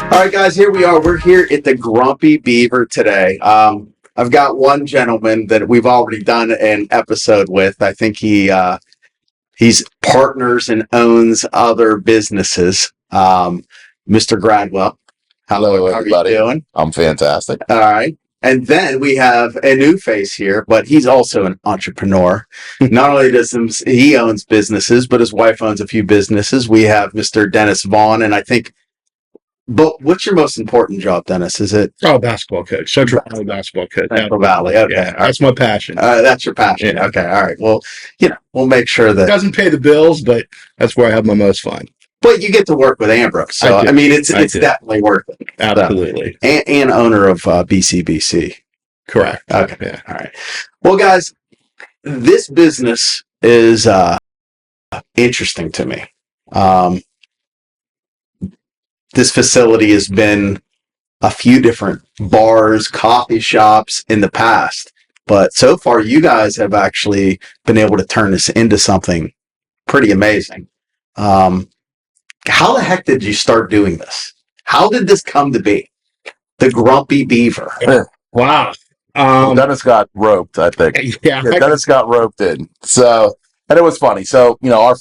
All right, guys, here we are. We're here at the Grumpy Beaver today. I've got one gentleman that we've already done an episode with. I think he's partners and owns other businesses. Mr. Gradwell. Hello, How are you everybody. doing? I'm fantastic. All right. And then we have a new face here, but he's also an entrepreneur. Not only does he owns businesses, but his wife owns a few businesses. We have Mr. Dennis Vaughn, and I think. But what's your most important job, Dennis? Is it Basketball coach, Central Valley basketball coach. Central Valley? Okay, Yeah, that's my passion. that's your passion. Yeah. Okay, all right. Well, we'll make sure It that. doesn't pay the bills, but that's where I have my most fun. But you get to work with Ambrose, so I do. I mean, it's I do. definitely worth it. Absolutely. And owner of BCBC. Correct. Okay. Yeah. All right. Well, guys, this business is interesting to me. This facility has been a few different bars, coffee shops in the past, but so far you guys have actually been able to turn this into something pretty amazing. How the heck did you start doing this? How did this come to be? The Grumpy Beaver. Wow. Dennis got roped, I think. Yeah. Dennis got roped in. So, and it was funny. So, our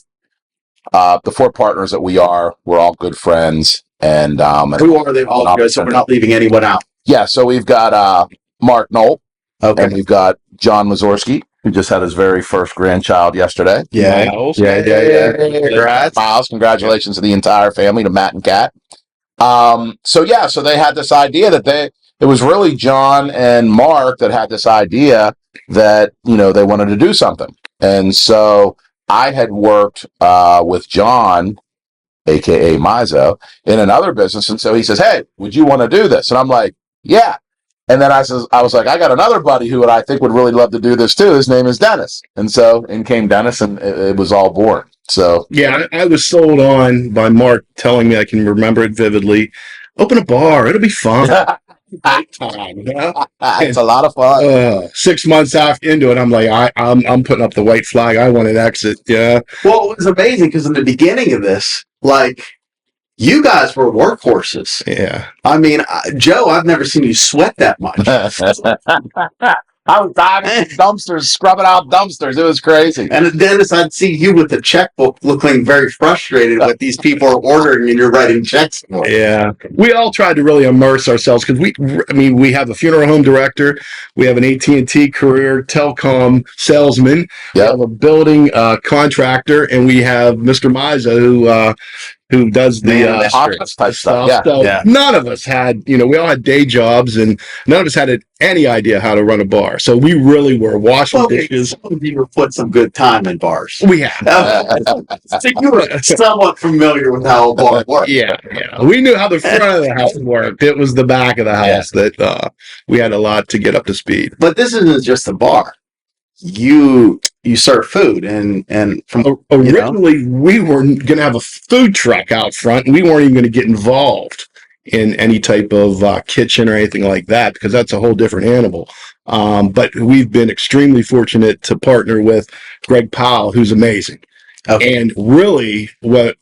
the four partners that we're all good friends. And Who are they all? So we're not leaving anyone out. yeah, so we've got Mark Knoll, Okay. and we've got John Mazorski, who just had his very first grandchild yesterday. Yeah. Congrats. Miles, congratulations to the entire family, to Matt and Kat. So they had this idea that it was really John and Mark that had this idea that, they wanted to do something. And so I had worked with John, aka Mizo, in another business. And so he says, "Hey, would you want to do this?" And I'm like, "Yeah." And then I was like, "I got another buddy who I think would really love to do this too. His name is Dennis." And so in came Dennis, and it was all born. So Yeah, I was sold on by Mark telling me, I can remember it vividly. Open a bar. It'll be fun. Great time, it's a lot of fun. 6 months into it, I'm like, I'm putting up the white flag. I want an exit. Yeah. Well, it was amazing because in the beginning of this, you guys were workhorses. Yeah. I mean, Joe, I've never seen you sweat that much. I was diving dumpsters, scrubbing out dumpsters. It was crazy. And Dennis, I'd see you with the checkbook looking very frustrated with these people are ordering and you're writing checks for. Yeah. We all tried to really immerse ourselves because we have a funeral home director, we have an AT&T career telecom salesman, we have a building contractor, and we have Mr. Miza who does the office type stuff. Yeah. So none of us had, we all had day jobs, and none of us had any idea how to run a bar. So we really were washing dishes. Some of you have put some good time in bars. We have. So you were somewhat familiar with how a bar works. Yeah. We knew how the front of the house worked. It was the back of the house that we had a lot to get up to speed. But this isn't just a bar. You serve food, and from originally we were going to have a food truck out front, and we weren't even going to get involved in any type of kitchen or anything like that, because that's a whole different animal. But we've been extremely fortunate to partner with Greg Powell, who's amazing. Okay. And really what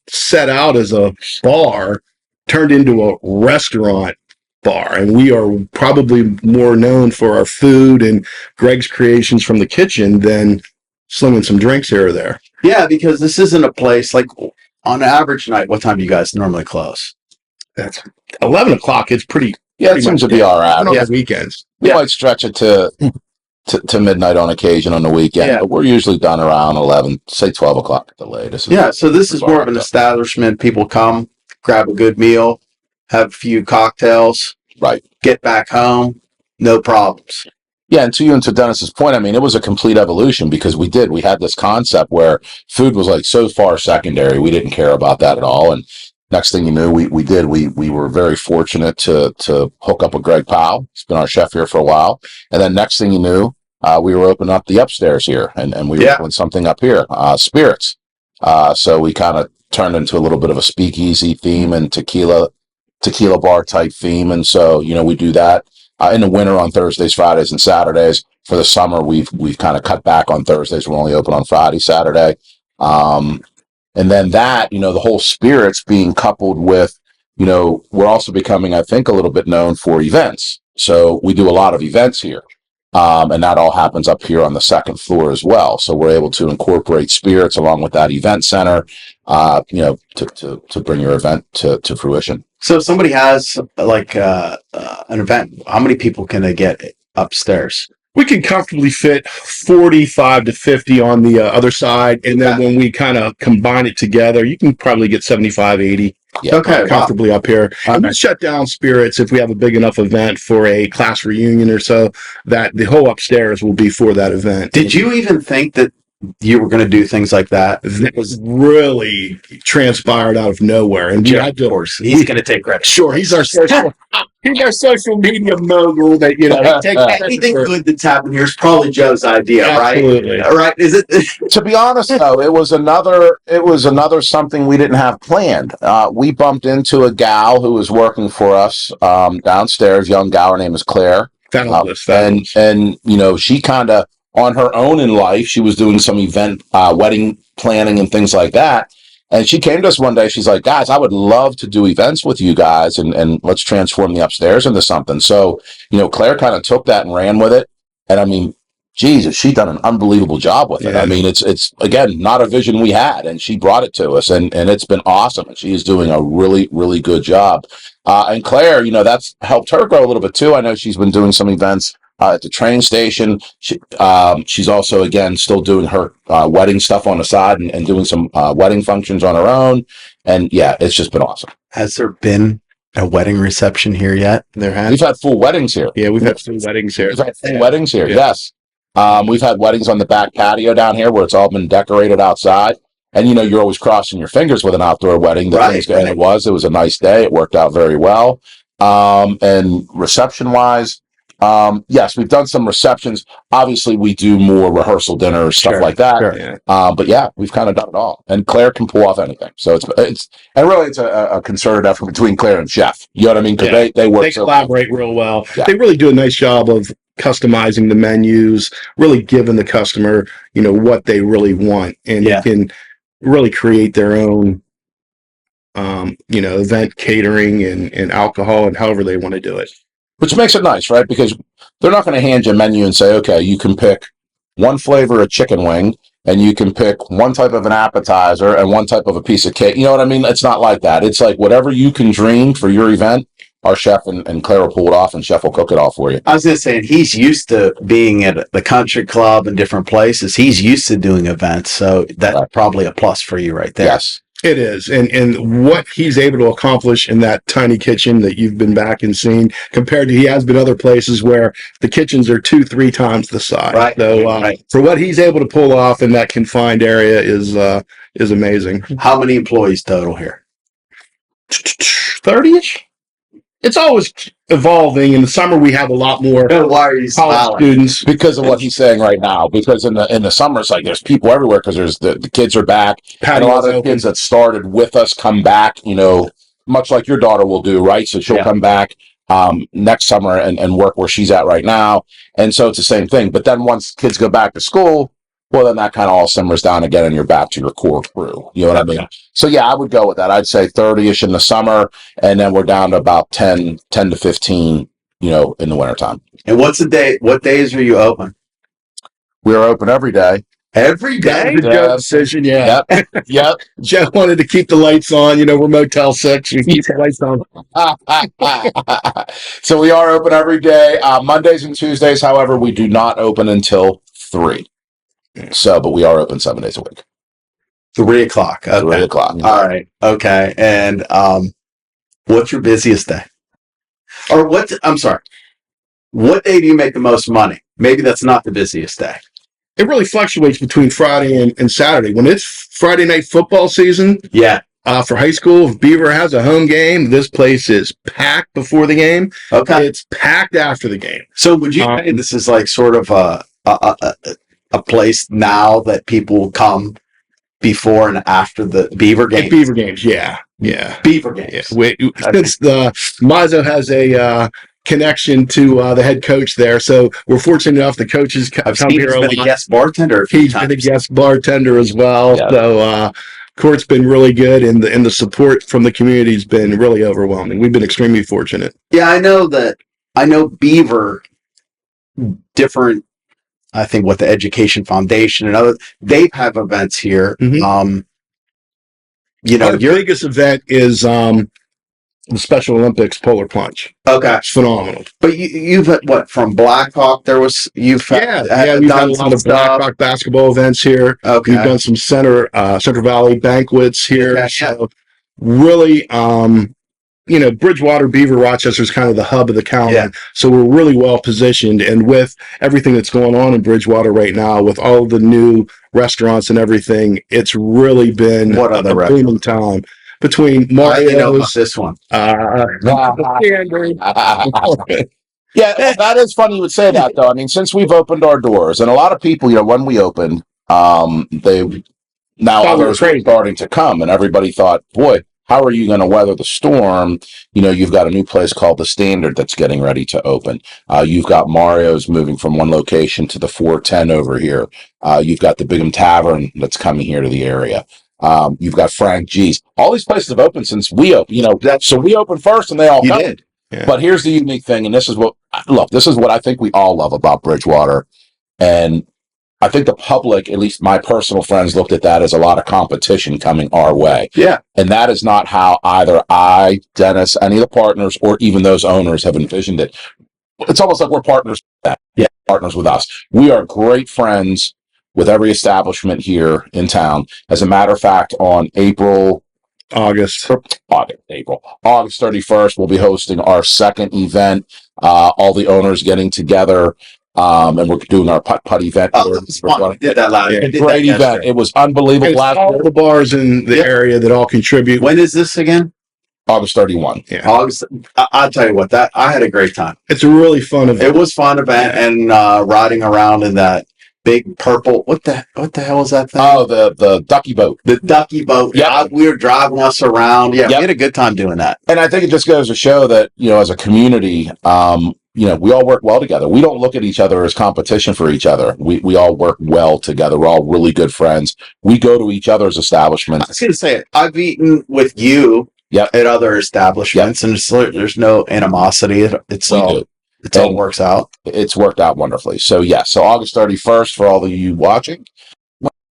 set out as a bar turned into a restaurant bar, and we are probably more known for our food and Greg's creations from the kitchen than slinging some drinks here or there. Yeah, because this isn't a place like on an average night. What time do you guys normally close? That's 11 o'clock. It's pretty. It seems to be all right. On the weekends, we might stretch it to midnight on occasion on the weekend, but we're usually done around 11, say 12 o'clock at the latest. So this is more of an establishment. People come, grab a good meal, have a few cocktails, right? Get back home, no problems. Yeah, and to Dennis's point, I mean, it was a complete evolution because we had this concept where food was like so far secondary. We didn't care about that at all. And next thing you knew, we were very fortunate to hook up with Greg Powell. He's been our chef here for a while. And then next thing you knew, we were opening up the upstairs here, and we were doing something up here, spirits. So we kind of turned into a little bit of a speakeasy theme and tequila bar type theme. And so, we do that. In the winter on Thursdays, Fridays, and Saturdays. For the summer, we've kind of cut back on Thursdays. We're only open on Friday, Saturday. And then that, the whole spirits being coupled with we're also becoming, I think, a little bit known for events. So we do a lot of events here. And that all happens up here on the second floor as well. So we're able to incorporate spirits along with that event center, to bring your event to fruition. So if somebody has like an event, how many people can they get upstairs? We can comfortably fit 45 to 50 on the other side. And then when we kind of combine it together, you can probably get 75, 80 comfortably up here. And we shut down spirits if we have a big enough event for a class reunion or so, that the whole upstairs will be for that event. Did you even think that you were going to do things like that? It was really transpired out of nowhere. And of course, he's going to take credit. Sure, he's our social media mogul that, he takes anything good that's happened here is probably Joe's idea, Absolutely. right? Right? Is it? To be honest, though, it was another something we didn't have planned. We bumped into a gal who was working for us downstairs, young gal. Her name is Claire. Fabulous. And she kind of, on her own in life, she was doing some event, wedding planning and things like that. And she came to us one day. She's like, guys, I would love to do events with you guys, and let's transform the upstairs into something. So, Claire kind of took that and ran with it. And I mean, Jesus, she's done an unbelievable job with it. Yeah. I mean, it's again, not a vision we had, and she brought it to us, and it's been awesome. And she is doing a really, really good job. And Claire, that's helped her grow a little bit too. I know she's been doing some events at the train station. She's also, again, still doing her wedding stuff on the side and doing some wedding functions on her own. And yeah, it's just been awesome. Has there been a wedding reception here yet? There has. We've had full weddings here. Yeah, we've had full weddings here. We've had full weddings here, Yeah. yes. We've had weddings on the back patio down here where it's all been decorated outside. And, you're always crossing your fingers with an outdoor wedding. Right. And it was a nice day. It worked out very well. And reception-wise, yes, we've done some receptions. Obviously, we do more rehearsal dinners, stuff like that. Sure. Yeah. But yeah, we've kind of done it all. And Claire can pull off anything. So it's a concerted effort between Claire and Chef. You know what I mean? Because they work. They collaborate real well. Yeah. They really do a nice job of customizing the menus, really giving the customer, what they really want, and they can really create their own, event catering and alcohol and however they want to do it. Which makes it nice, right? Because they're not going to hand you a menu and say, okay, you can pick one flavor of chicken wing, and you can pick one type of an appetizer and one type of a piece of cake. You know what I mean? It's not like that. It's like whatever you can dream for your event, our chef and Claire will pull it off, and Chef will cook it all for you. I was going to say, he's used to being at the country club and different places. He's used to doing events. So that's probably a plus for you right there. Yes. It is. And what he's able to accomplish in that tiny kitchen that you've been back and seen, compared to he has been other places where the kitchens are 2-3 times the size. Right. So for what he's able to pull off in that confined area is amazing. How many employees total here? 30-ish? It's always evolving. In the summer, we have a lot more Why are you college students. Because of what he's saying right now. Because in the summer, it's like there's people everywhere because there's the kids are back. And a lot of the kids that started with us come back, much like your daughter will do, right? So she'll come back next summer and work where she's at right now. And so it's the same thing. But then once kids go back to school, well, then that kind of all simmers down again and you're back to your core crew. You know what I mean? So yeah, I would go with that. I'd say 30-ish in the summer, and then we're down to about 10 to 15, in the wintertime. And what days are you open? We're open every day. Every day? That's a good decision, yeah. Yep. Jeff wanted to keep the lights on. We're Motel 6. We keep the lights on. So we are open every day. Mondays and Tuesdays, however, we do not open until 3. So, but we are open 7 days a week. 3 o'clock. Okay. 3 o'clock. All right. Okay. And what's your busiest day? Or I'm sorry. What day do you make the most money? Maybe that's not the busiest day. It really fluctuates between Friday and Saturday. When it's Friday night football season, for high school, if Beaver has a home game, this place is packed before the game. Okay. It's packed after the game. So would you say this is like sort of a place now that people come before and after the Beaver games? Beaver games, yeah. Beaver games. Yeah. Since the Mazzo has a connection to the head coach there, so we're fortunate enough the coaches come here. He's been a guest bartender. He's been a guest bartender as well. Yeah. So court's been really good, and the support from the community has been really overwhelming. We've been extremely fortunate. Yeah, I know Beaver, different, I think what the Education Foundation and other, they have events here. Mhm. Our You're biggest event is the Special Olympics polar plunge. okay. It's phenomenal. But you've had what from Blackhawk? You've We've had a lot of Blackhawk basketball events here. Okay. We've done some Central Valley banquets here. Okay. So really, Bridgewater, Beaver, Rochester is kind of the hub of the county. Yeah. So we're really well positioned. And with everything that's going on in Bridgewater right now, with all the new restaurants and everything, it's really been What other a booming time. Between Mario's, this one. Yeah, that is funny you would say that, though. I mean, since we've opened our doors, and a lot of people, when we opened, they now others were starting to come, and everybody thought, boy, how are you going to weather the storm? You've got a new place called The Standard that's getting ready to open. You've got Mario's moving from one location to the 410 over here. You've got the Bigham Tavern that's coming here to the area. You've got Frank G's. All these places have opened since we opened. So we opened first, and they all come. Did. Yeah. But here's the unique thing, and this is what I think we all love about Bridgewater, and I think the public, at least my personal friends, looked at that as a lot of competition coming our way. Yeah. And that is not how either I, Dennis, any of the partners, or even those owners have envisioned it. It's almost like we're partners with that. Yeah. Partners with us. We are great friends with every establishment here in town. As a matter of fact, on August 31st, we'll be hosting our second event. All the owners getting together. And we're doing our putt event. Oh, we did that last year. Great event. It was unbelievable. Last all the bars in the area that all contribute. When is this again? August 31. Yeah. August. I'll tell you what, I had a great time. It's a really fun event. It was fun event, and riding around in that big purple. What the hell is that thing? Oh, the ducky boat. The ducky boat. Yeah, we were driving us around. Yeah, we had a good time doing that. And I think it just goes to show that as a community, we all work well together. We don't look at each other as competition for each other. We all work well together. We're all really good friends. We go to each other's establishments. I was going to say, I've eaten with you at other establishments, and there's no animosity. It all works out. It's worked out wonderfully. So, so August 31st for all of you watching.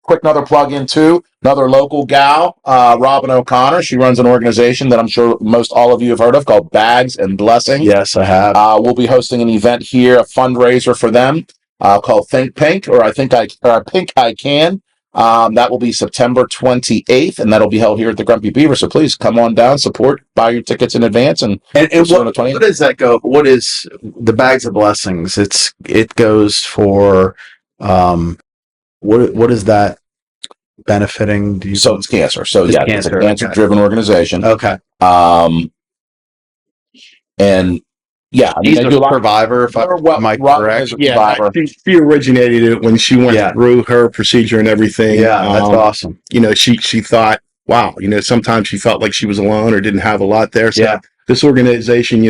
Quick another plug in too. Another local gal, Robin O'Connor. She runs an organization that I'm sure most all of you have heard of called Bags and Blessing. Yes, I have. We'll be hosting an event here, a fundraiser for them called Think Pink, or Pink I Can. That will be September 28th, and that'll be held here at the Grumpy Beaver. So please come on down, support, buy your tickets in advance, and what does that go? What is the Bags of Blessings? It goes for what is that benefiting? So it's cancer. So it's a cancer-driven organization. Okay. And he's a survivor, if am I correct? She originated it when she went through her procedure and everything. Yeah, that's awesome. She thought, wow, sometimes she felt like she was alone or didn't have a lot there. So this organization,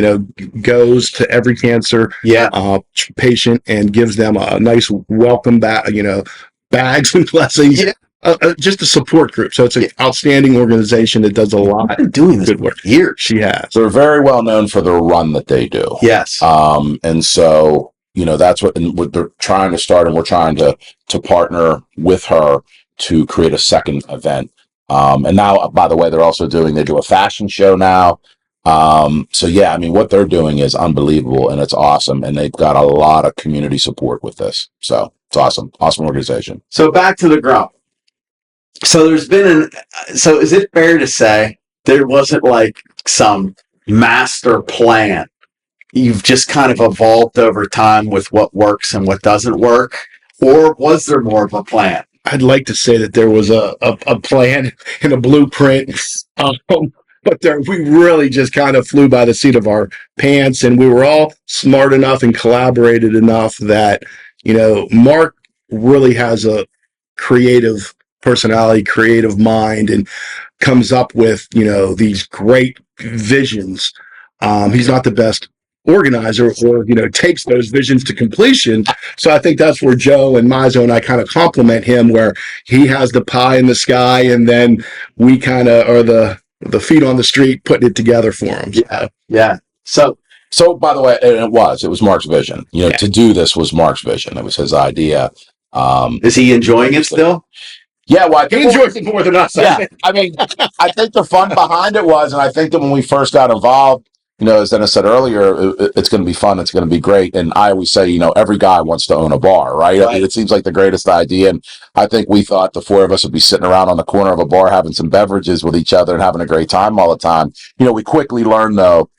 goes to every cancer patient and gives them a nice welcome back, bags and blessings. Yeah. Just a support group. So it's an outstanding organization that does a lot. I've been doing this good work. Years. She has. They're very well known for the run that they do. Yes. And so, that's what they're trying to start, and we're trying to partner with her to create a second event. And now, by the way, they do a fashion show now. What they're doing is unbelievable, and it's awesome. And they've got a lot of community support with this. So it's awesome. Awesome organization. So back to the Grump. So there's been so is it fair to say there wasn't like some master plan? You've just kind of evolved over time with what works and what doesn't work, or was there more of a plan? I'd like to say that there was a plan and a blueprint, but we really just kind of flew by the seat of our pants, and we were all smart enough and collaborated enough that Mark really has a creative personality, creative mind, and comes up with these great visions. He's not the best organizer or, takes those visions to completion. So I think that's where Joe and Mizo and I kind of compliment him, where he has the pie in the sky and then we kind of are the feet on the street putting it together for him. Yeah. Yeah. So by the way, and it was Mark's vision. To do this was Mark's vision. It was his idea. Is he enjoying it still? Yeah, well, He enjoys it more than us. Yeah, I mean, I think the fun behind it was, and I think that when we first got involved, as Dennis said earlier, it's going to be fun. It's going to be great. And I always say, every guy wants to own a bar, right? I mean, it seems like the greatest idea. And I think we thought the four of us would be sitting around on the corner of a bar having some beverages with each other and having a great time all the time. We quickly learned, though,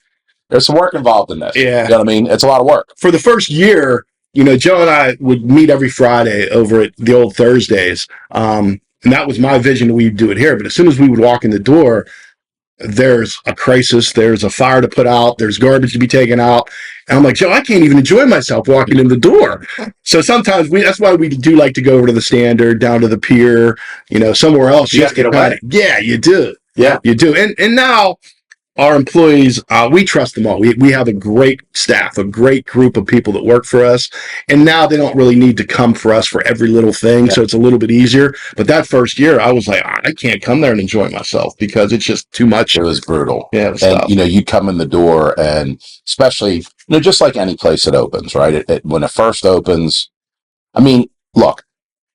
there's some work involved in this. Yeah. You know what I mean? It's a lot of work. For the first year, Joe and I would meet every Friday over at the old Thursdays. And that was my vision. We'd do it here. But as soon as we would walk in the door, there's a crisis. There's a fire to put out. There's garbage to be taken out. And I'm like, Joe, I can't even enjoy myself walking in the door. So sometimes that's why we do like to go over to the Standard, down to the pier, somewhere else. You have to get away. Yeah, you do. Yeah. You do. And now our employees, we trust them all. We have a great staff, a great group of people that work for us. And now they don't really need to come for us for every little thing. Yeah. So it's a little bit easier. But that first year, I was like, I can't come there and enjoy myself because it's just too much. It was brutal. Yeah. It was and, tough. You come in the door and especially, just like any place that opens, right? When it first opens, I mean, look,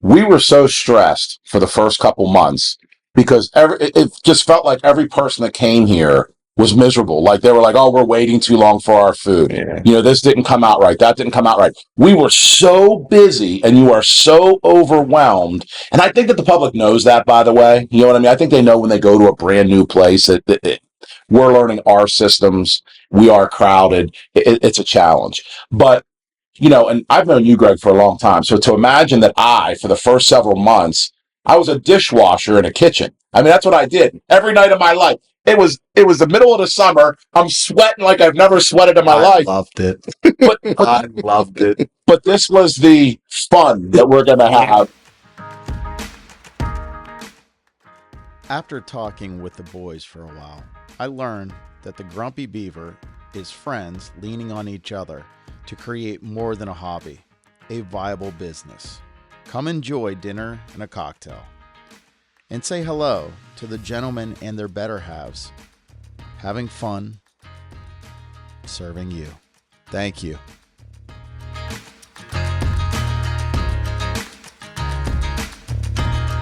we were so stressed for the first couple months because it just felt like every person that came here was miserable. Like they were like, oh, we're waiting too long for our food. Yeah. This didn't come out right. That didn't come out right. We were so busy and you are so overwhelmed. And I think that the public knows that, by the way. You know what I mean? I think they know when they go to a brand new place that we're learning our systems. We are crowded. It's a challenge. But, and I've known you, Greg, for a long time. So to imagine that for the first several months, I was a dishwasher in a kitchen. I mean, that's what I did every night of my life. It was the middle of the summer. I'm sweating like I've never sweated in my life. I loved it. But I loved it. But this was the fun that we're going to have. After talking with the boys for a while, I learned that the Grumpy Beaver is friends leaning on each other to create more than a hobby, a viable business. Come enjoy dinner and a cocktail. And say hello to the gentlemen and their better halves, having fun, serving you. Thank you.